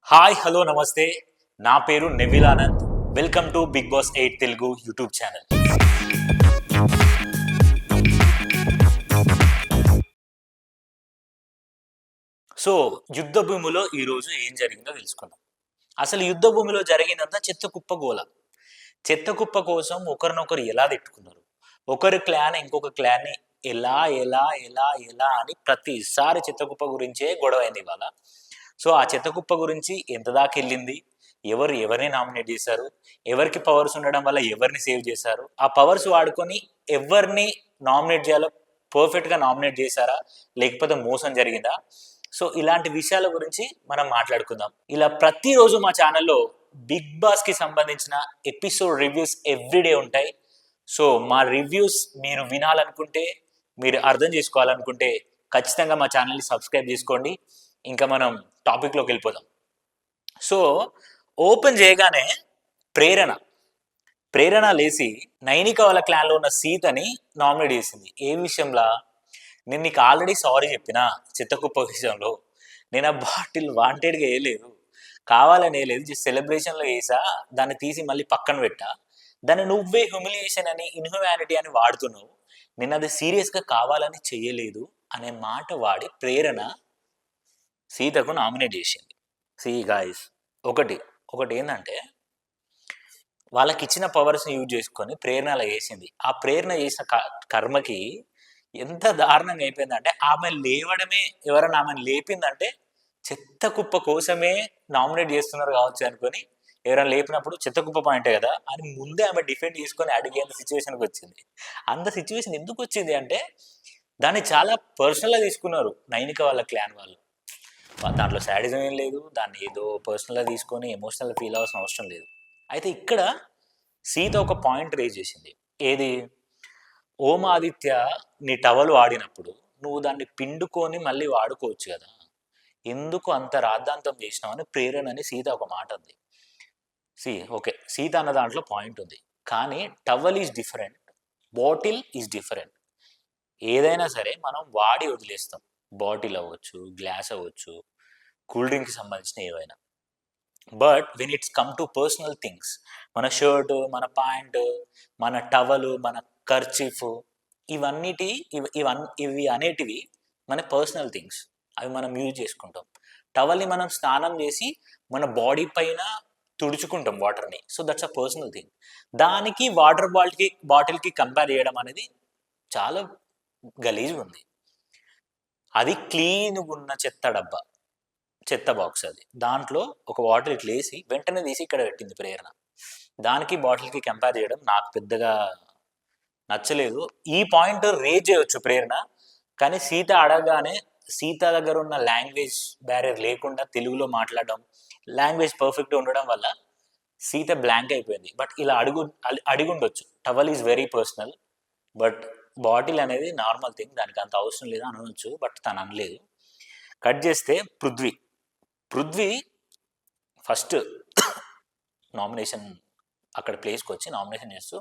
Hi hello నమస్తే. నా పేరు Neville Anand. Welcome to Bigg Boss 8 Telugu YouTube channel. So యుద్ధ భూమిలో ఈరోజు ఏం జరిగిందో తెలుసుకుందాం. అసలు యుద్ధ భూమిలో జరిగినంత చెత్త కుప్ప గోల. చెత్త కుప్ప కోసం ఒకరినొకరు ఎలా తిట్టుకున్నారు, ఒకరి క్లాన్ ఇంకొక క్లాన్ని ఎలా ఎలా ఎలా ఎలా అని ప్రతిసారి చెత్త కుప్ప గురించే గొడవ అయింది ఇవాళ. సో ఆ చెత్త కుప్ప గురించి ఎంత దాకా వెళ్ళింది, ఎవరు ఎవరిని నామినేట్ చేశారు, ఎవరికి పవర్స్ ఉండడం వల్ల ఎవరిని సేవ్ చేశారు, ఆ పవర్స్ వాడుకొని ఎవరిని నామినేట్ చేయాలో పర్ఫెక్ట్గా నామినేట్ చేశారా, లేకపోతే మోసం జరిగిందా. సో ఇలాంటి విషయాల గురించి మనం మాట్లాడుకుందాం. ఇలా ప్రతిరోజు మా ఛానల్లో బిగ్ బాస్కి సంబంధించిన ఎపిసోడ్ రివ్యూస్ ఎవ్రీడే ఉంటాయి. సో మా రివ్యూస్ మీరు వినాలనుకుంటే, మీరు అర్థం చేసుకోవాలనుకుంటే ఖచ్చితంగా మా ఛానల్ని సబ్స్క్రైబ్ చేసుకోండి. ఇంకా మనం టాపిక్లోకి వెళ్ళిపోదాం. సో ఓపెన్ చేయగానే ప్రేరణ ప్రేరణ లేచి నైనిక వాళ్ళ క్లాన్లో ఉన్న సీతని నామినేట్ చేసింది. ఏ విషయంలో? నేను నీకు ఆల్రెడీ సారీ చెప్పిన చిత్తకుప్ప విషయంలో. నేను ఆ బాటిల్ వాంటెడ్గా వేయలేదు, కావాలని వేయలేదు, జస్ట్ సెలబ్రేషన్లో వేసా, దాన్ని తీసి మళ్ళీ పక్కన పెట్టా. దాన్ని నువ్వే హ్యూమిలియేషన్ అని, ఇన్హ్యూమానిటీ అని వాడుతున్నావు. నేను అది సీరియస్గా కావాలని చెయ్యలేదు అనే మాట వాడి ప్రేరణ సీతకు నామినేట్ చేసింది. సి గాయస్, ఒకటి ఏంటంటే వాళ్ళకి ఇచ్చిన పవర్స్ని యూజ్ చేసుకొని ప్రేరణ అలా చేసింది. ఆ ప్రేరణ చేసిన కర్మకి ఎంత దారుణంగా అయిపోయిందంటే, ఆమె లేవడమే, ఎవరైనా ఆమెను లేపిందంటే చెత్త కుప్ప కోసమే నామినేట్ చేస్తున్నారు కావచ్చు అనుకొని, ఎవరైనా లేపినప్పుడు చెత్త కుప్ప పాయింటే కదా అని ముందే ఆమె డిఫెండ్ చేసుకొని అడిగేంత సిచ్యువేషన్కి వచ్చింది. అంత సిచ్యువేషన్ ఎందుకు వచ్చింది అంటే, దాన్ని చాలా పర్సనల్గా తీసుకున్నారు నైనిక వాళ్ళ క్లాన్ వాళ్ళు. దాంట్లో శాడిజం ఏం లేదు, దాన్ని ఏదో పర్సనల్గా తీసుకొని ఎమోషనల్గా ఫీల్ అవ్వాల్సిన అవసరం లేదు. అయితే ఇక్కడ సీత ఒక పాయింట్ రేజ్ చేసింది. ఏది? ఓం ఆదిత్య నీ టవల్ వాడినప్పుడు నువ్వు దాన్ని పిండుకొని మళ్ళీ వాడుకోవచ్చు కదా, ఎందుకు అంత రాద్ధాంతం చేసినావు అని ప్రేరణ అని సీత ఒక మాట ఉంది. ఓకే, సీత అన్న దాంట్లో పాయింట్ ఉంది, కానీ towel is different, bottle is different. ఏదైనా సరే మనం వాడి వదిలేస్తాం. బాటిల్ అవ్వచ్చు, గ్లాస్ అవ్వచ్చు, కూల్ డ్రింక్కి సంబంధించిన ఏవైనా. But when it's come to personal things, మన షర్ట్, మన ప్యాంట్, మన టవలు, మన కర్చీఫ్, ఇవి అనేటివి మన పర్సనల్ థింగ్స్. అవి మనం యూజ్ చేసుకుంటాం. టవల్ని మనం స్నానం చేసి మన బాడీ పైన తుడుచుకుంటాం వాటర్ని. So that's a personal thing. దానికి వాటర్ బాటిల్కి కంపేర్ చేయడం అనేది చాలా గలీజ్గా ఉంది. అది క్లీన్గా ఉన్న చెత్త బాక్స్ అది. దాంట్లో ఒక బాటిల్ ఇట్లా వేసి వెంటనే తీసి ఇక్కడ పెట్టింది ప్రేరణ. దానికి బాటిల్కి కంపేర్ చేయడం నాకు పెద్దగా నచ్చలేదు. ఈ పాయింట్ రేజ్ చేయవచ్చు ప్రేరణ, కానీ సీత అడగగానే సీత దగ్గర ఉన్న లాంగ్వేజ్ బ్యారియర్ లేకుండా తెలుగులో మాట్లాడడం, లాంగ్వేజ్ పర్ఫెక్ట్గా ఉండడం వల్ల సీత బ్లాంక్ అయిపోయింది. బట్ ఇలా అడిగుండొచ్చు, towel is very personal, but bottle అనేది నార్మల్ థింగ్, దానికి అంత అవసరం లేదు అనవచ్చు. బట్ తను అనలేదు. కట్ చేస్తే పృథ్వీ ఫస్ట్ నామినేషన్ అక్కడ ప్లేస్కి వచ్చి నామినేషన్ చేస్తూ,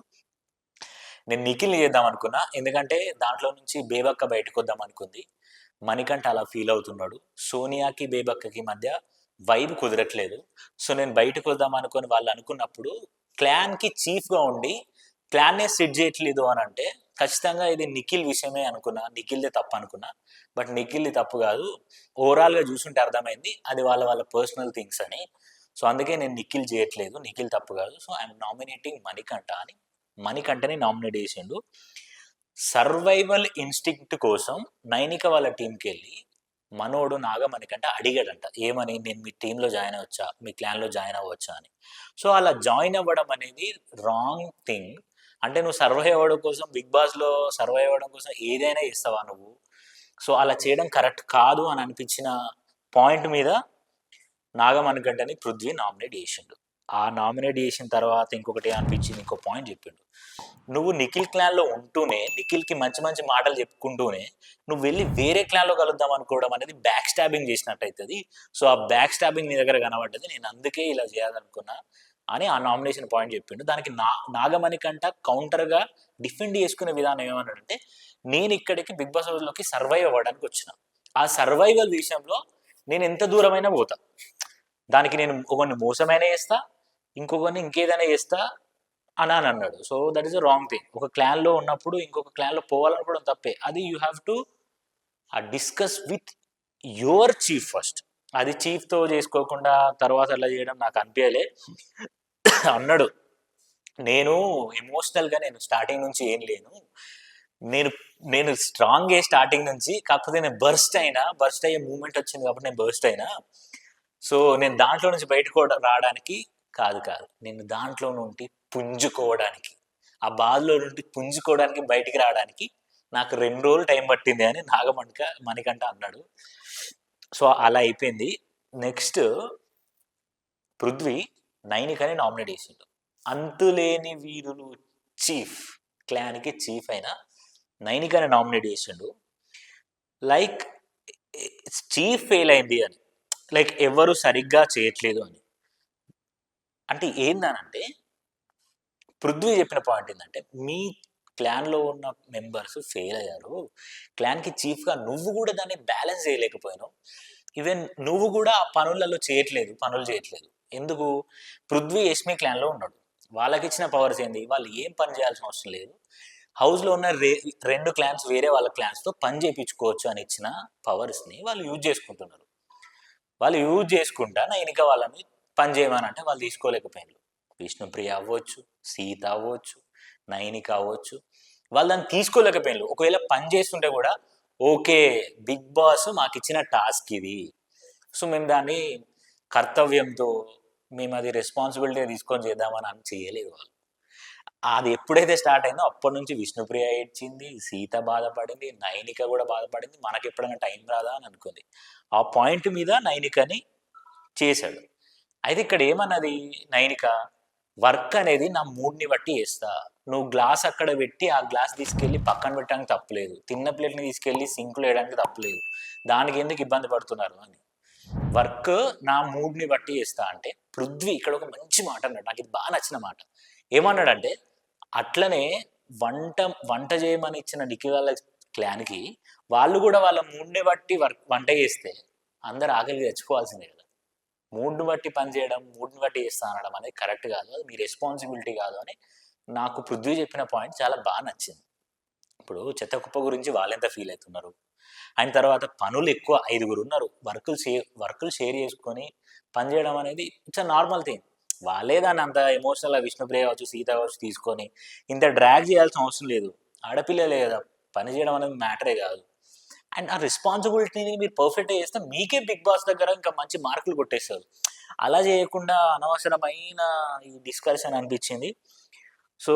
నేను నిఖిల్ని చేద్దాం అనుకున్నా, ఎందుకంటే దాంట్లో నుంచి బేబక్క బయటకు వద్దాం అనుకుంది. మణికంఠ అలా ఫీల్ అవుతున్నాడు. సోనియాకి బేబక్కకి మధ్య వైబ్ కుదరట్లేదు. సో నేను బయటకు వద్దాం అనుకుని వాళ్ళు అనుకున్నప్పుడు క్లాన్కి చీఫ్గా ఉండి క్లాన్నే సెట్ చేయట్లేదు అని అంటే ఖచ్చితంగా ఇది నిఖిల్ విషయమే అనుకున్నా, నిఖిల్దే తప్పు అనుకున్నా. బట్ నిఖిల్ది తప్పు కాదు, ఓవరాల్గా చూసుంటే అర్థమైంది అది వాళ్ళ పర్సనల్ థింగ్స్ అని. సో అందుకే నేను నిఖిల్ చేయట్లేదు, నిఖిల్ తప్పు కాదు. సో ఐఎమ్ నామినేటింగ్ మణికంఠ అని మణికంఠని నామినేట్ చేసిండు. సర్వైవల్ ఇన్స్టింక్ట్ కోసం నైనిక వాళ్ళ టీంకి వెళ్ళి మనోడు నాగమణికంఠ అడిగాడంట, ఏమని, నేను మీ టీంలో జాయిన్ అవ్వచ్చా, మీ క్లాన్లో జాయిన్ అవ్వచ్చా అని. సో అలా జాయిన్ అవ్వడం అనేది రాంగ్ థింగ్. అంటే నువ్వు సర్వైవ్ అవ్వడం కోసం, బిగ్ బాస్లో సర్వైవ్ అవ్వడం కోసం ఏదైనా చేస్తావా నువ్వు? సో అలా చేయడం కరెక్ట్ కాదు అని అనిపించిన పాయింట్ మీద నాగమణికంఠని పృథ్వీ నామినేట్ చేసిండు. ఆ నామినేట్ చేసిన తర్వాత ఇంకొకటి అనిపించింది, ఇంకో పాయింట్ చెప్పిండు. నువ్వు నిఖిల్ క్లాన్లో ఉంటూనే, నిఖిల్కి మంచి మంచి మాటలు చెప్పుకుంటూనే నువ్వు వెళ్ళి వేరే క్లాన్లో కలుద్దాం అనుకోవడం అనేది బ్యాక్ స్టాబింగ్ చేసినట్టు అవుతుంది. సో ఆ బ్యాక్ స్టాబింగ్ నీ దగ్గర కనబడ్డది, నేను అందుకే ఇలా చేయాలనుకున్నా అని ఆ నామినేషన్ పాయింట్ చెప్పిండు. దానికి నాగమణికంఠ కౌంటర్గా డిఫెండ్ చేసుకునే విధానం ఏమన్నాడంటే, నేను ఇక్కడికి బిగ్ బాస్ హౌస్లోకి సర్వైవ్ అవ్వడానికి వచ్చిన, ఆ సర్వైవల్ విషయంలో నేను ఎంత దూరమైనా పోతా, దానికి నేను ఒకరిని మోసమైనా చేస్తా, ఇంకొకరిని ఇంకేదైనా చేస్తా అని అన్నాడు. So that is a wrong thing. ఒక క్లాన్లో ఉన్నప్పుడు ఇంకొక క్లాన్లో పోవాలనుకోవడం తప్పే. అది you have to discuss with your chief first. అది చీఫ్తో చేసుకోకుండా తర్వాత అలా చేయడం నాకు అనిపించలే. అన్నాడు, నేను ఎమోషనల్గా నేను స్టార్టింగ్ నుంచి ఏం లేను, నేను నేను స్ట్రాంగే స్టార్టింగ్ నుంచి, కాకపోతే నేను బర్స్ట్ అయ్యే మూమెంట్ వచ్చింది కాబట్టి నేను బర్స్ట్ అయినా. సో నేను దాంట్లో నుంచి బయటకు రావడానికి కాదు, నేను దాంట్లో నుండి పుంజుకోవడానికి, ఆ బాధలో నుండి పుంజుకోవడానికి, బయటికి రావడానికి నాకు 2 రోజులు టైం పట్టింది అని మణికంఠ అన్నాడు. సో అలా అయిపోయింది. నెక్స్ట్ పృథ్వీ నైనికని నామినేట్ చేసిండు. అంతులేని వీరులు చీఫ్, క్లాన్కి చీఫ్ అయిన నైనికని నామినేట్ చేసిండు. లైక్ చీఫ్ ఫెయిల్ అయింది అని, లైక్ ఎవరు సరిగ్గా చేయట్లేదు అని. అంటే ఏందనంటే పృథ్వీ చెప్పిన పాయింట్ ఏంటంటే, మీ క్లాన్లో ఉన్న మెంబర్స్ ఫెయిల్ అయ్యారు, క్లాన్కి చీఫ్గా నువ్వు కూడా దాన్ని బ్యాలెన్స్ చేయలేకపోయినావు, ఈవెన్ నువ్వు కూడా ఆ పనులు చేయట్లేదు. ఎందుకు? పృథ్వీ యష్మి క్లాన్లో ఉన్నాడు, వాళ్ళకి ఇచ్చిన పవర్స్ ఏంది, వాళ్ళు ఏం పని చేయాల్సిన అవసరం లేదు, హౌస్లో ఉన్న 2 క్లాన్స్ వేరే వాళ్ళ క్లాన్స్తో పని చేయించుకోవచ్చు అని ఇచ్చిన పవర్స్ని వాళ్ళు యూజ్ చేసుకుంటున్నారు. వాళ్ళు యూజ్ చేసుకుంటా నైనిక వాళ్ళని పని చేయమనంటే వాళ్ళు తీసుకోలేకపోయినారు. విష్ణుప్రియ అవ్వచ్చు, సీత అవ్వచ్చు, నైనిక అవ్వచ్చు, వాళ్ళు దాన్ని తీసుకోలేకపోయినారు. ఒకవేళ పని చేస్తుంటే కూడా ఓకే బిగ్ బాస్ మాకు ఇచ్చిన టాస్క్ ఇది, సో మేము దాన్ని కర్తవ్యంతో మేము అది రెస్పాన్సిబిలిటీ తీసుకొని చేద్దామని చేయలేదు వాళ్ళు. అది ఎప్పుడైతే స్టార్ట్ అయిందో అప్పటి నుంచి విష్ణుప్రియ ఏడ్చింది, సీత బాధపడింది, నైనిక కూడా బాధపడింది, మనకి ఎప్పుడైనా టైం రాదా అని అనుకుంది. ఆ పాయింట్ మీద నైనికని చేశాడు. అయితే ఇక్కడ ఏమన్నది నైనిక, వర్క్ అనేది నా మూడ్ని బట్టి చేస్తా, నువ్వు గ్లాస్ అక్కడ పెట్టి ఆ గ్లాస్ తీసుకెళ్ళి పక్కన పెట్టడానికి తప్పులేదు, తిన్న ప్లేట్ని తీసుకెళ్ళి సింక్లో వేయడానికి తప్పులేదు, దానికి ఎందుకు ఇబ్బంది పడుతున్నారు అని. వర్క్ నా మూడ్ని బట్టి చేస్తా అంటే పృథ్వీ ఇక్కడ ఒక మంచి మాట అన్నాడు, నాకు ఇది బాగా నచ్చిన మాట. ఏమన్నాడంటే, అట్లనే వంట చేయమని ఇచ్చిన నిఖిల్ వాళ్ళ క్లాన్కి వాళ్ళు కూడా వాళ్ళ మూడ్ని బట్టి వంట చేస్తే అందరు ఆకలికి తెచ్చుకోవాల్సిందే కదా. మూడ్ని బట్టి పని చేయడం, మూడ్ని బట్టి చేస్తా అనడం అనేది కరెక్ట్ కాదు, అది మీ రెస్పాన్సిబిలిటీ కాదు అని నాకు పృథ్వీ చెప్పిన పాయింట్ చాలా బాగా నచ్చింది. ఇప్పుడు చెత్త కుప్ప గురించి వాళ్ళెంత ఫీల్ అవుతున్నారు, ఆయన తర్వాత పనులు ఎక్కువ 5గురు ఉన్నారు, వర్కులు షేర్ చేసుకొని పని చేయడం అనేది ఇట్స్ అ నార్మల్ థింగ్. వాళ్ళే దాన్ని అంత ఎమోషనల్గా విష్ణుప్రియ కావచ్చు, సీత కావచ్చు తీసుకొని ఇంత డ్రాగ్ చేయాల్సిన అవసరం లేదు. ఆడపిల్లలే కదా, పని చేయడం అనేది మ్యాటరే కాదు. అండ్ ఆ రెస్పాన్సిబిలిటీని మీరు పర్ఫెక్ట్గా చేస్తే మీకే బిగ్ బాస్ దగ్గర ఇంకా మంచి మార్కులు కొట్టేస్తారు. అలా చేయకుండా అనవసరమైన ఈ డిస్కషన్ అనిపించింది. సో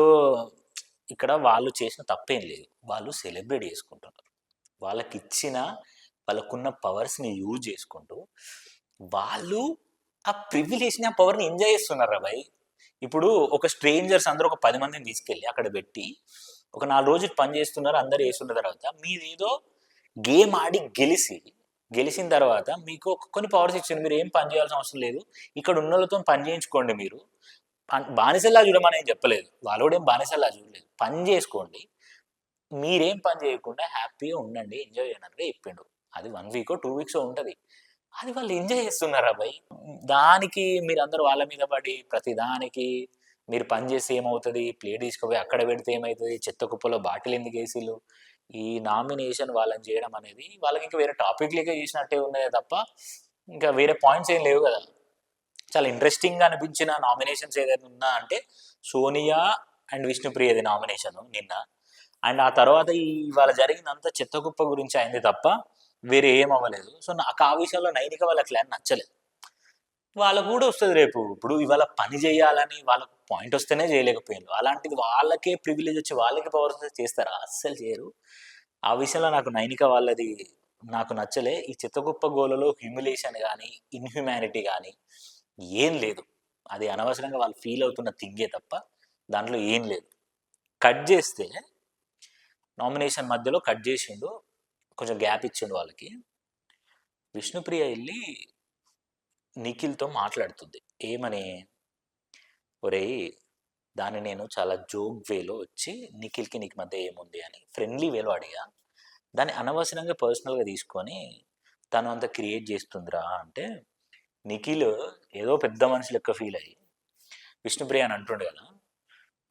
ఇక్కడ వాళ్ళు చేసిన తప్పేం లేదు, వాళ్ళు సెలబ్రేట్ చేసుకుంటున్నారు, వాళ్ళకున్న పవర్స్ని యూజ్ చేసుకుంటూ వాళ్ళు ఆ ప్రివిలేజ్ని, ఆ పవర్ని ఎంజాయ్ చేస్తున్నారు రా భయ్. ఇప్పుడు ఒక స్ట్రేంజర్స్ అందరూ ఒక 10 మందిని తీసుకెళ్ళి అక్కడ పెట్టి ఒక 4 రోజులు పని చేస్తున్నారు, అందరు వేస్తున్న తర్వాత మీరేదో గేమ్ ఆడి గెలిచిన తర్వాత మీకు కొన్ని పవర్స్ ఇచ్చింది, మీరు ఏం పని చేయాల్సిన అవసరం లేదు, ఇక్కడ ఉన్న వాళ్ళతో పని చేయించుకోండి, మీరు బానిసల్లా చూడమని ఏం చెప్పలేదు, వాళ్ళు కూడా ఏం బానిసల్లా చూడలేదు, పని చేసుకోండి, మీరేం పని చేయకుండా హ్యాపీగా ఉండండి, ఎంజాయ్ చేయడానికి చెప్పిండు. అది 1 వీకో 2 వీక్సో ఉంటుంది, అది వాళ్ళు ఎంజాయ్ చేస్తున్నారా భయ్. దానికి మీరు అందరూ వాళ్ళ మీద పడి ప్రతి దానికి మీరు పని చేస్తే ఏమవుతుంది, ప్లేట్ తీసుకుపోయి అక్కడ పెడితే ఏమవుతుంది, చెత్త కుప్పలో బాటిల్ ఎందుకు వేసిళ్ళు, ఈ నామినేషన్ వాళ్ళని చేయడం అనేది వాళ్ళకి ఇంకా వేరే టాపిక్లకే చేసినట్టే ఉన్నదే తప్ప ఇంకా వేరే పాయింట్స్ ఏం లేవు కదా. చాలా ఇంట్రెస్టింగ్గా అనిపించిన నామినేషన్స్ ఏదైనా ఉన్నా అంటే సోనియా అండ్ విష్ణుప్రియది నామినేషన్ నిన్న, అండ్ ఆ తర్వాత ఇవాళ జరిగినంత చెత్తకుప్ప గురించి అయింది తప్ప వేరే ఏం అవ్వలేదు. సో నాకు ఆ విషయంలో నైనిక వాళ్ళ క్లాన్ నచ్చలేదు. వాళ్ళకు కూడా వస్తుంది రేపు, ఇప్పుడు ఇవాళ పని చేయాలని వాళ్ళకు పాయింట్ వస్తేనే చేయలేకపోయారు, అలాంటిది వాళ్ళకే ప్రివిలేజ్ వచ్చి వాళ్ళకి పవర్ వస్తే చేస్తారా? అస్సలు చేయరు. ఆ విషయంలో నాకు నైనిక వాళ్ళది నాకు నచ్చలే. ఈ చిత్తగుప్ప గోలలో హ్యూమిలేషన్ కానీ ఇన్హ్యూమానిటీ కానీ ఏం లేదు, అది అనవసరంగా వాళ్ళు ఫీల్ అవుతున్న థింగే తప్ప దాంట్లో ఏం లేదు. కట్ చేస్తే నామినేషన్ మధ్యలో కట్ చేసిండు, కొంచెం గ్యాప్ ఇచ్చిండు వాళ్ళకి. విష్ణుప్రియ వెళ్ళి నిఖిల్తో మాట్లాడుతుంది, ఏమని, ఒరేయ్ దాన్ని నేను చాలా జోక్ వేలో వచ్చి నిఖిల్కి నీకు మధ్య ఏముంది అని ఫ్రెండ్లీ వేలో అడిగా, దాన్ని అనవసరంగా పర్సనల్గా తీసుకొని తను అంత క్రియేట్ చేస్తుందిరా అంటే, నిఖిల్ ఏదో పెద్ద మనిషి లెక్క ఫీల్ అయ్యి విష్ణుప్రియ అని అంటుండే కదా,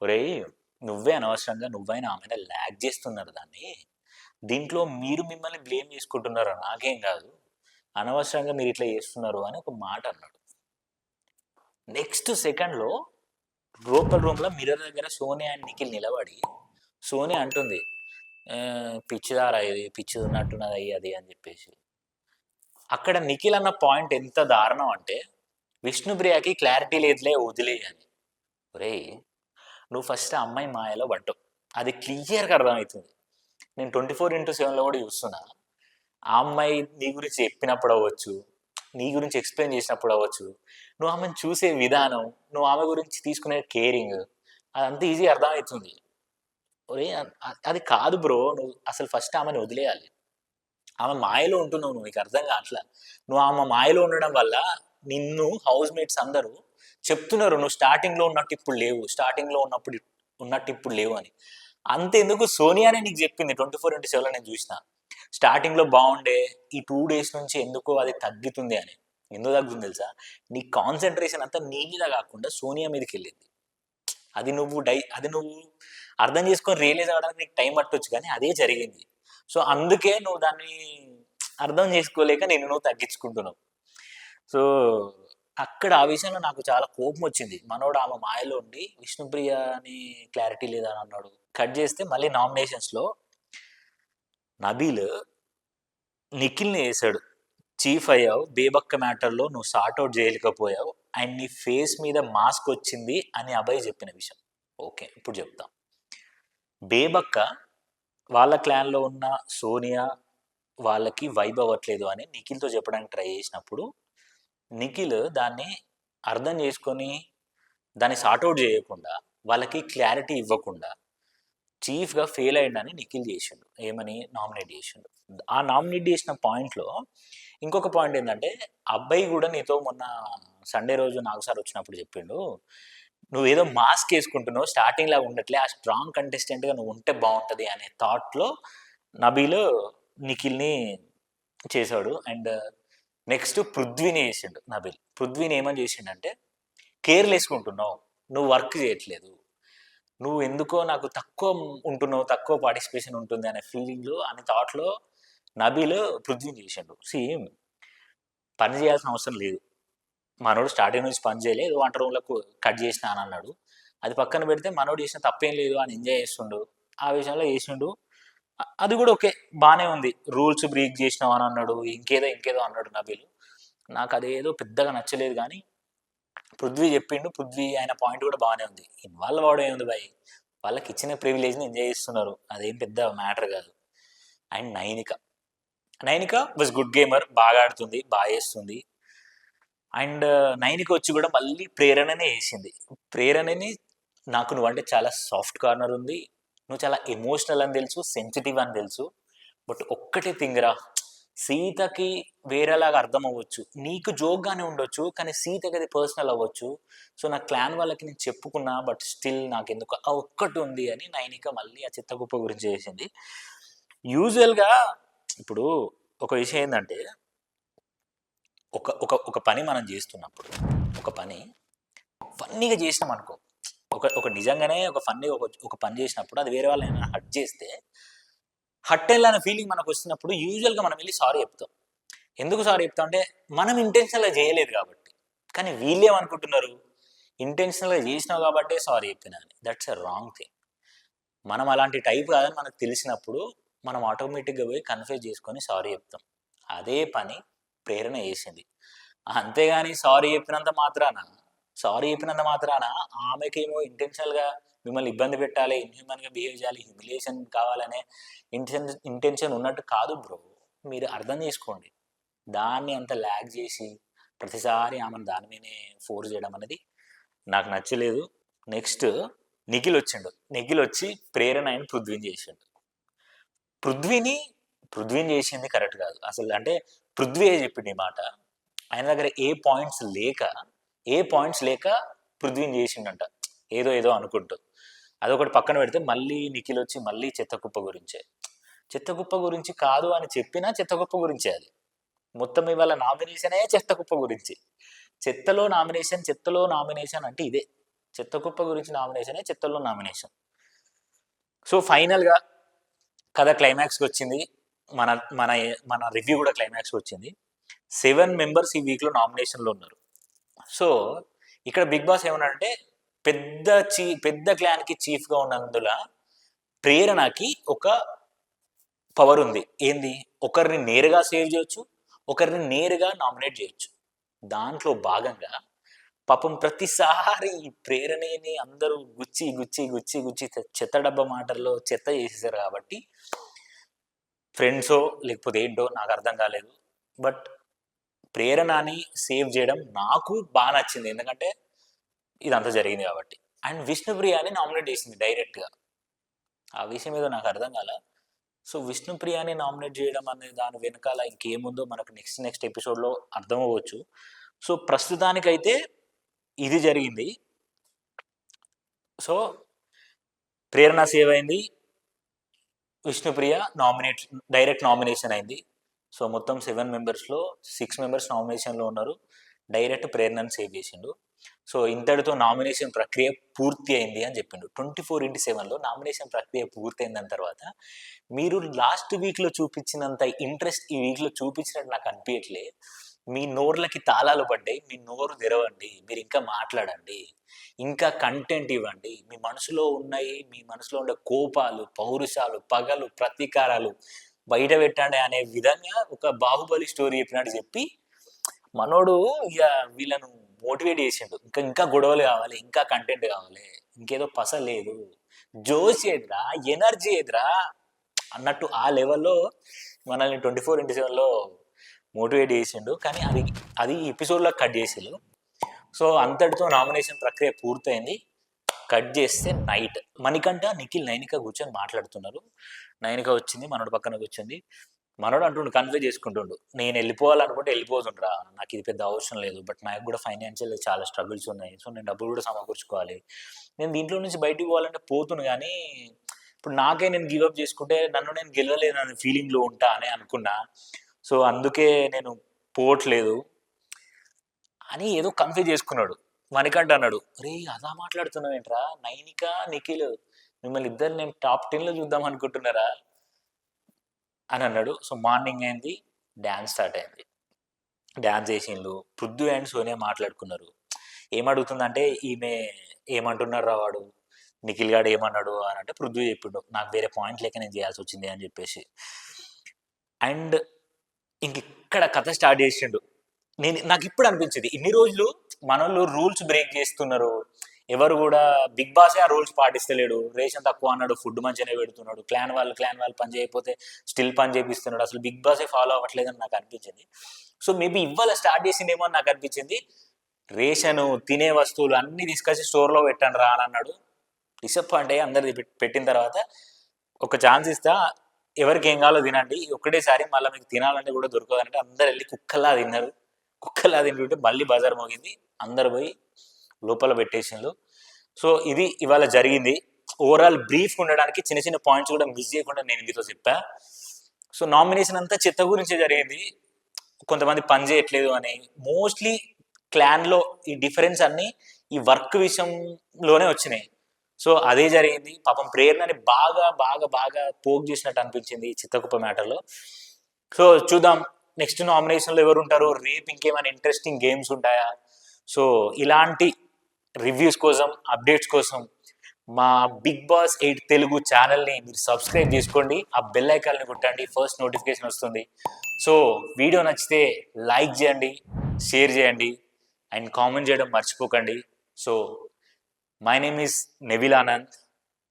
ఒరేయ్ నువ్వే అనవసరంగా నువ్వైనా ఆమె ల్యాగ్ చేస్తున్నారు దాన్ని, దీంట్లో మీరు మిమ్మల్ని బ్లేమ్ చేసుకుంటున్నారు, నాకేం కాదు, అనవసరంగా మీరు ఇట్లా చేస్తున్నారు అని ఒక మాట అన్నాడు. నెక్స్ట్ సెకండ్లో లోపల రూమ్లో మిర్రర్ దగ్గర సోనియా అండ్ నిఖిల్ నిలబడి సోనియా అంటుంది, పిచ్చిదారా ఇది, పిచ్చి ఉన్నట్టున్నది అది అని చెప్పేసి. అక్కడ నిఖిల్ అన్న పాయింట్ ఎంత దారుణం అంటే, విష్ణుప్రియకి క్లారిటీ లేదులే వదిలే అని. ఒరే నువ్వు ఫస్ట్ ఆ అమ్మాయి మాయలో పడ్డావు, అది క్లియర్గా అర్థమవుతుంది. నేను 24/7లో కూడా చూస్తున్నా. ఆ అమ్మాయి నీ గురించి చెప్పినప్పుడు అవ్వచ్చు, నీ గురించి ఎక్స్ప్లెయిన్ చేసినప్పుడు అవ్వచ్చు, నువ్వు ఆమెను చూసే విధానం, నువ్వు ఆమె గురించి తీసుకునే కేరింగ్, అదంతా ఈజీ అర్థమవుతుంది. ఒరే అది కాదు బ్రో, నువ్వు అసలు ఫస్ట్ ఆమెను వదిలేయాలి. ఆమె మాయలో ఉంటున్నావు నువ్వు, నీకు అర్థం కావట్లా. నువ్వు ఆమె మాయలో ఉండడం వల్ల నిన్ను హౌస్ మేట్స్ అందరూ చెప్తున్నారు, నువ్వు స్టార్టింగ్లో ఉన్నట్టు ఇప్పుడు లేవు, స్టార్టింగ్లో ఉన్నట్టు ఇప్పుడు లేవు అని. అంతెందుకు సోనియానే నీకు చెప్పింది 24/7 నేను చూసిన. స్టార్టింగ్లో బాగుండే, ఈ 2 days నుంచి ఎందుకో అది తగ్గుతుంది అని. ఎందుకు తగ్గుతుంది తెలుసా, నీ కాన్సన్ట్రేషన్ అంతా నీ మీద కాకుండా సోనియా మీదకి వెళ్ళింది. అది నువ్వు అర్థం చేసుకొని రియలైజ్ అవ్వడానికి నీకు టైం పట్టొచ్చు, కానీ అదే జరిగింది. సో అందుకే నువ్వు దాన్ని అర్థం చేసుకోలేక నువ్వు తగ్గించుకుంటున్నావు. సో అక్కడ ఆ విషయంలో నాకు చాలా కోపం వచ్చింది. మనోడు ఆమె మాయలో ఉండి విష్ణుప్రియ అని క్లారిటీ లేదా అని అన్నాడు. కట్ చేస్తే మళ్ళీ నామినేషన్స్లో నబీల్ నిఖిల్ని వేసాడు, చీఫ్ అయ్యావు, బేబక్క మ్యాటర్లో నువ్వు సార్ట్అవుట్ చేయలేకపోయావు అండ్ నీ ఫేస్ మీద మాస్క్ వచ్చింది అని అభయ్ చెప్పిన విషయం. ఓకే ఇప్పుడు చెప్తాం. బేబక్క వాళ్ళ క్లాన్లో ఉన్న సోనియా వాళ్ళకి వైబ్ అవ్వట్లేదు అని నిఖిల్తో చెప్పడానికి ట్రై చేసినప్పుడు నిఖిల్ దాన్ని అర్థం చేసుకొని దాన్ని సార్ట్అవుట్ చేయకుండా వాళ్ళకి క్లారిటీ ఇవ్వకుండా చీఫ్గా ఫెయిల్ అయ్యిందని నిఖిల్ చేసిండు. ఏమని నామినేట్ చేసిండు. ఆ నామినేట్ చేసిన పాయింట్లో ఇంకొక పాయింట్ ఏంటంటే, అబ్బాయి కూడా నీతో మొన్న సండే రోజు నాగు సార్ వచ్చినప్పుడు చెప్పిండు, నువ్వేదో మాస్క్ వేసుకుంటున్నావు, స్టార్టింగ్ లాగా ఉండట్లే, ఆ స్ట్రాంగ్ కంటెస్టెంట్గా నువ్వు ఉంటే బాగుంటుంది అనే థాట్లో నబీల్ నిఖిల్ని చేశాడు. అండ్ నెక్స్ట్ పృథ్వీని చేసిండు నబీల్. పృథ్వీని ఏమని చేసిండంటే, కేర్లెస్గా ఉంటున్నావు, నువ్వు వర్క్ చేయట్లేదు, నువ్వు ఎందుకో నాకు తక్కువ ఉంటున్నావు, తక్కువ పార్టిసిపేషన్ ఉంటుంది అనే ఫీలింగ్లో అనే థాట్లో నబీల్ పృథ్వీని చేసిండు. పని చేయాల్సిన అవసరం లేదు, మనోడు స్టార్టింగ్ నుంచి పని చేయలేదు, వంట రూమ్లకు కట్ చేసిన అని అన్నాడు. అది పక్కన పెడితే మనోడు చేసిన తప్పేం లేదు అని ఎంజాయ్ చేస్తుండు, ఆ విషయంలో చేసిండు. అది కూడా ఓకే, బాగానే ఉంది. రూల్స్ బ్రేక్ చేసినావు అని అన్నాడు, ఇంకేదో అన్నాడు నబీల్. నాకు అదేదో పెద్దగా నచ్చలేదు. కానీ పృథ్వీ చెప్పిండు, పృథ్వీ ఆయన పాయింట్ కూడా బాగానే ఉంది. ఇన్వాల్వ్ అవడం ఏముంది బాయ్, వాళ్ళకి ఇచ్చిన ప్రివిలేజ్ని ఎంజాయ్ చేస్తున్నారు, అదేం పెద్ద మ్యాటర్ కాదు. And Nainika was good gamer, బాగా ఆడుతుంది, బాగా చేస్తుంది. అండ్ నైనిక వచ్చి కూడా మళ్ళీ ప్రేరణనే వేసింది. ప్రేరణని నాకు నువ్వంటే చాలా సాఫ్ట్ కార్నర్ ఉంది, నువ్వు చాలా ఎమోషనల్ అని తెలుసు, సెన్సిటివ్ అని తెలుసు, బట్ ఒక్కటే థింగ్రా, సీతకి వేరేలాగా అర్థం అవ్వచ్చు, నీకు జోక్గానే ఉండొచ్చు, కానీ సీతకి అది పర్సనల్ అవ్వచ్చు. సో నా క్లాన్ వాళ్ళకి నేను చెప్పుకున్నా, బట్ స్టిల్ నాకు ఎందుకు ఆ ఒక్కటి ఉంది అని నైనిక మళ్ళీ ఆ చిత్తకుప్ప గురించి చేసింది. యూజువల్గా ఇప్పుడు ఒక విషయం ఏంటంటే, ఒక ఒక ఒక పని మనం చేస్తున్నప్పుడు, ఒక పని ఫన్నీగా చేసినాం అనుకో, ఒక నిజంగానే ఒక ఫన్నీ ఒక పని చేసినప్పుడు అది వేరే వాళ్ళని హర్ట్ చేస్తే, హర్ట్ అయ్యాలనే ఫీలింగ్ మనకు వస్తున్నప్పుడు యూజువల్గా మనం వెళ్ళి సారీ చెప్తాం. ఎందుకు సారీ చెప్తాం అంటే, మనం ఇంటెన్షనల్గా చేయలేదు కాబట్టి. కానీ వీళ్ళేమనుకుంటున్నారు, ఇంటెన్షనల్గా చేసినావు కాబట్టే సారీ చెప్పినా అని. That's a wrong thing. మనం అలాంటి టైప్ కాదని మనకు తెలిసినప్పుడు మనం ఆటోమేటిక్గా పోయి కన్ఫ్యూజ్ చేసుకొని సారీ చెప్తాం. అదే పని ప్రేరణ చేసింది. అంతేగాని సారీ చెప్పినంత మాత్రాన ఆమెకేమో ఇంటెన్షనల్గా మిమ్మల్ని ఇబ్బంది పెట్టాలి, ఇన్హ్యూమన్గా బిహేవ్ చేయాలి, హ్యూమిలియేషన్ కావాలనే ఇంటెన్షన్ ఉన్నట్టు కాదు బ్రో. మీరు అర్థం చేసుకోండి. దాన్ని అంత ల్యాగ్ చేసి ప్రతిసారి ఆమెను దాని మీదే ఫోర్స్ చేయడం అనేది నాకు నచ్చలేదు. నెక్స్ట్ నిఖిల్ వచ్చి ప్రేరణ ఆయన పృథ్వీని చేసిండు. పృథ్వీని చేసింది కరెక్ట్ కాదు అసలు. అంటే పృథ్వీ చెప్పింది ఈ మాట, ఆయన దగ్గర ఏ పాయింట్స్ లేక పృథ్వీని చేసిండంట, ఏదో అనుకుంటూ. అదొకటి పక్కన పెడితే మళ్ళీ నిఖిల్ వచ్చి మళ్ళీ చెత్తకుప్ప గురించే. చెత్తకుప్ప గురించి కాదు అని చెప్పినా చెత్తకుప్ప గురించే అది. మొత్తం ఇవాళ నామినేషనే చెత్త కుప్ప గురించి. చెత్తలో నామినేషన్ అంటే ఇదే. చెత్త కుప్ప గురించి నామినేషనే చెత్తలో నామినేషన్. సో ఫైనల్గా కథ క్లైమాక్స్కి వచ్చింది. మన మన మన రివ్యూ కూడా క్లైమాక్స్కి వచ్చింది. 7 మెంబర్స్ ఈ వీక్లో నామినేషన్లో ఉన్నారు. సో ఇక్కడ బిగ్ బాస్ ఏమన్నాడంటే పెద్ద క్లాన్కి చీఫ్గా ఉన్నందున ప్రేరణకి ఒక పవర్ ఉంది. ఏంది? ఒకరిని నేరుగా సేవ్ చేయొచ్చు, ఒకరిని నేరుగా నామినేట్ చేయొచ్చు. దాంట్లో భాగంగా పాపం ప్రతిసారి ఈ ప్రేరణని అందరూ గుచ్చి గుచ్చి గుచ్చి గుచ్చి చెత్త డబ్బా మాటల్లో చెత్త చేసేసారు. కాబట్టి ఫ్రెండ్సో లేకపోతే ఏంటో నాకు అర్థం కాలేదు. బట్ ప్రేరణని సేవ్ చేయడం నాకు బాగా నచ్చింది, ఎందుకంటే ఇదంతా జరిగింది కాబట్టి. అండ్ విష్ణుప్రియని నామినేట్ చేసింది డైరెక్ట్గా. ఆ విషయం ఏదో నాకు అర్థం కాల. సో విష్ణుప్రియని నామినేట్ చేయడం అనే దాని వెనకాల ఇంకేముందో మనకు నెక్స్ట్ ఎపిసోడ్లో అర్థమవ్వచ్చు. సో ప్రస్తుతానికైతే ఇది జరిగింది. సో ప్రేరణ సేవ్ అయింది, విష్ణుప్రియ డైరెక్ట్ నామినేషన్ అయింది. సో మొత్తం 7 మెంబర్స్లో 6 మెంబర్స్ నామినేషన్లో ఉన్నారు. డైరెక్ట్ ప్రేరణను సేవ్ చేసిండు. సో ఇంతటితో నామినేషన్ ప్రక్రియ పూర్తి అయింది అని చెప్పిండు. 24/7లో నామినేషన్ ప్రక్రియ పూర్తయిందని తర్వాత మీరు లాస్ట్ వీక్లో చూపించినంత ఇంట్రెస్ట్ ఈ వీక్లో చూపించినట్టు నాకు అనిపించట్లే. మీ నోర్లకి తాళాలు పడ్డాయి, మీ నోరు తెరవండి, మీరు ఇంకా మాట్లాడండి, ఇంకా కంటెంట్ ఇవ్వండి. మీ మనసులో ఉండే కోపాలు, పౌరుషాలు, పగలు, ప్రతీకారాలు బయట పెట్టండి అనే విధంగా ఒక బాహుబలి స్టోరీ చెప్పినట్టు చెప్పి మనోడు ఇక వీళ్ళను మోటివేట్ చేసిండు. ఇంకా గొడవలు కావాలి, ఇంకా కంటెంట్ కావాలి, ఇంకేదో పస లేదు, జోష్ ఏదిరా, ఎనర్జీ ఏదిరా అన్నట్టు ఆ లెవెల్లో మనల్ని 24/7లో మోటివేట్ చేసిండు. కానీ అది ఎపిసోడ్లో కట్ చేసిండు. సో అంతటితో నామినేషన్ ప్రక్రియ పూర్తయింది. కట్ చేస్తే నైట్ మణికంఠ, నిఖిల్, నైనిక కూర్చొని మాట్లాడుతున్నారు. నైనిక వచ్చింది, మనోడు పక్కన కూర్చుంది. మనోడు అంటుండు, కన్వే చేసుకుంటుండు, నేను వెళ్ళిపోవాలనుకుంటే వెళ్ళిపోతుండ్రా, నాకు ఇది పెద్ద అవసరం లేదు, బట్ నాకు కూడా ఫైనాన్షియల్ చాలా స్ట్రగుల్స్ ఉన్నాయి. సో నేను డబ్బులు కూడా సమకూర్చుకోవాలి, నేను దీంట్లో నుంచి బయటికి పోవాలంటే పోతును, కానీ ఇప్పుడు నేను గివప్ చేసుకుంటే నన్ను నేను గెలవలేను అనే ఫీలింగ్లో ఉంటా అని అనుకున్నా. సో అందుకే నేను పోవట్లేదు అని ఏదో కన్ఫ్యూజ్ చేసుకున్నాడు. మణికంఠ అన్నాడు, రే అదా మాట్లాడుతున్నావు ఏంట్రా, నైనిక, నిఖిల్ మిమ్మల్ని ఇద్దరు నేను టాప్ 10లో చూద్దాం అనుకుంటున్నారా అని అన్నాడు. సో మార్నింగ్ అయింది, డ్యాన్స్ స్టార్ట్ అయింది. డ్యాన్స్ చేసిండ్రు. పృథ్వీ అండ్ సోనియా మాట్లాడుకున్నారు. ఏమడుగుతుందంటే, ఈమె ఏమంటున్నారా వాడు నిఖిల్ గాడు ఏమన్నాడు అని అంటే పృథ్వీ చెప్పిండు, నాకు వేరే పాయింట్ లేక నేను చేయాల్సి వచ్చింది అని చెప్పేసి. అండ్ ఇక్కడ కథ స్టార్ట్ చేసిండు. నాకు ఇప్పుడు అనిపించింది, ఇన్ని రోజులు మనోళ్ళు రూల్స్ బ్రేక్ చేస్తున్నారు, ఎవరు కూడా బిగ్ బాసే ఆ రూల్స్ పాటిస్తలేడు. రేషన్ తక్కువ అన్నాడు, ఫుడ్ మంచిగానే పెడుతున్నాడు, క్లాన్ వాళ్ళు పని చేయకపోతే స్టిల్ పని చేపిస్తున్నాడు, అసలు బిగ్ బాసే ఫాలో అవ్వట్లేదని నాకు అనిపించింది. సో మేబీ ఇవాళ స్టార్ట్ చేసిందేమో అని నాకు అనిపించింది. రేషను, తినే వస్తువులు అన్నీ తీసుకొచ్చి స్టోర్లో పెట్టండి రా అని అన్నాడు. డిసప్పాయింట్ అయ్యి అందరిది పెట్టిన తర్వాత ఒక ఛాన్స్ ఇస్తా, ఎవరికి ఏం కావాలో తినండి, ఒకటేసారి మళ్ళీ మీకు తినాలంటే కూడా దొరకదంటే అందరు వెళ్ళి కుక్కలా తిన్నారు. కుక్కలా తింటుంటే మళ్ళీ బజార్ మోగింది, అందరు పోయి లోపల పెట్టేసిండ్రు. సో ఇది ఇవాళ జరిగింది. ఓవరాల్ బ్రీఫ్ ఉండడానికి చిన్న చిన్న పాయింట్స్ కూడా మిస్ చేయకుండా నేను మీతో చెప్పా. సో నామినేషన్ అంతా చెత్త గురించే జరిగింది. కొంతమంది పని చేయట్లేదు అని, మోస్ట్లీ క్లాన్లో ఈ డిఫరెన్స్ అన్నీ ఈ వర్క్ విషయంలోనే వచ్చినాయి. సో అదే జరిగింది. పాపం ప్రేరణని బాగా బాగా బాగా పోక్ చేసినట్టు అనిపించింది చిత్తకుప్ప మ్యాటర్లో. సో చూద్దాం నెక్స్ట్ నామినేషన్లో ఎవరు ఉంటారు, రేపు ఇంకేమైనా ఇంట్రెస్టింగ్ గేమ్స్ ఉంటాయా. సో ఇలాంటి రివ్యూస్ కోసం, అప్డేట్స్ కోసం మా బిగ్ బాస్ 8 తెలుగు ఛానల్ని మీరు సబ్స్క్రైబ్ చేసుకోండి, ఆ బెల్ ఐకాన్ని కొట్టండి, ఫస్ట్ నోటిఫికేషన్ వస్తుంది. సో వీడియో నచ్చితే లైక్ చేయండి, షేర్ చేయండి అండ్ కామెంట్ చేయడం మర్చిపోకండి. So my name is Neville Anand,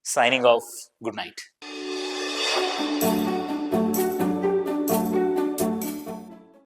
signing off. Good night.